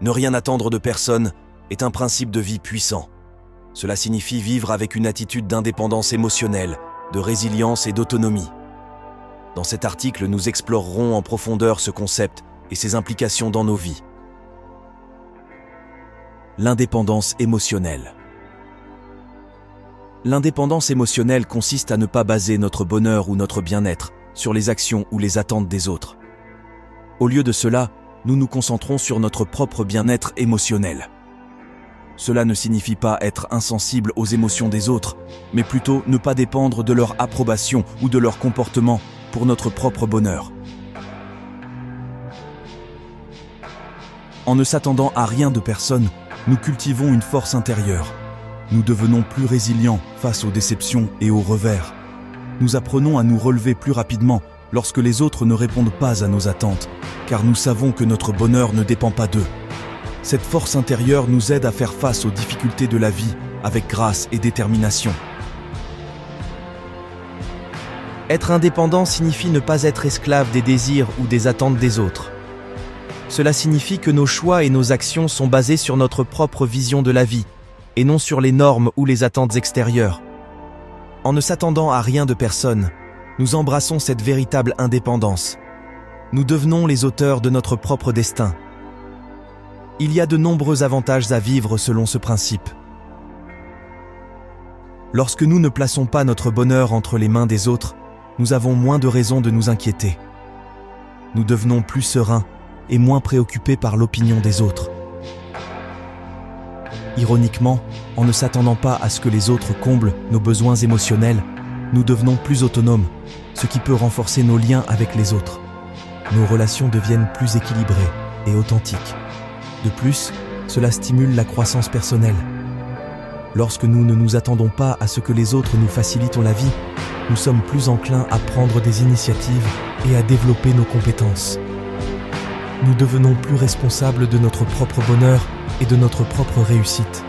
Ne rien attendre de personne est un principe de vie puissant. Cela signifie vivre avec une attitude d'indépendance émotionnelle, de résilience et d'autonomie. Dans cet article, nous explorerons en profondeur ce concept et ses implications dans nos vies. L'indépendance émotionnelle. L'indépendance émotionnelle consiste à ne pas baser notre bonheur ou notre bien-être sur les actions ou les attentes des autres. Au lieu de cela, nous nous concentrons sur notre propre bien-être émotionnel. Cela ne signifie pas être insensible aux émotions des autres, mais plutôt ne pas dépendre de leur approbation ou de leur comportement pour notre propre bonheur. En ne s'attendant à rien de personne, nous cultivons une force intérieure. Nous devenons plus résilients face aux déceptions et aux revers. Nous apprenons à nous relever plus rapidement lorsque les autres ne répondent pas à nos attentes, car nous savons que notre bonheur ne dépend pas d'eux. Cette force intérieure nous aide à faire face aux difficultés de la vie avec grâce et détermination. Être indépendant signifie ne pas être esclave des désirs ou des attentes des autres. Cela signifie que nos choix et nos actions sont basés sur notre propre vision de la vie, et non sur les normes ou les attentes extérieures. En ne s'attendant à rien de personne, nous embrassons cette véritable indépendance. Nous devenons les auteurs de notre propre destin. Il y a de nombreux avantages à vivre selon ce principe. Lorsque nous ne plaçons pas notre bonheur entre les mains des autres, nous avons moins de raisons de nous inquiéter. Nous devenons plus sereins et moins préoccupés par l'opinion des autres. Ironiquement, en ne s'attendant pas à ce que les autres comblent nos besoins émotionnels, nous devenons plus autonomes, ce qui peut renforcer nos liens avec les autres. Nos relations deviennent plus équilibrées et authentiques. De plus, cela stimule la croissance personnelle. Lorsque nous ne nous attendons pas à ce que les autres nous facilitent la vie, nous sommes plus enclins à prendre des initiatives et à développer nos compétences. Nous devenons plus responsables de notre propre bonheur et de notre propre réussite.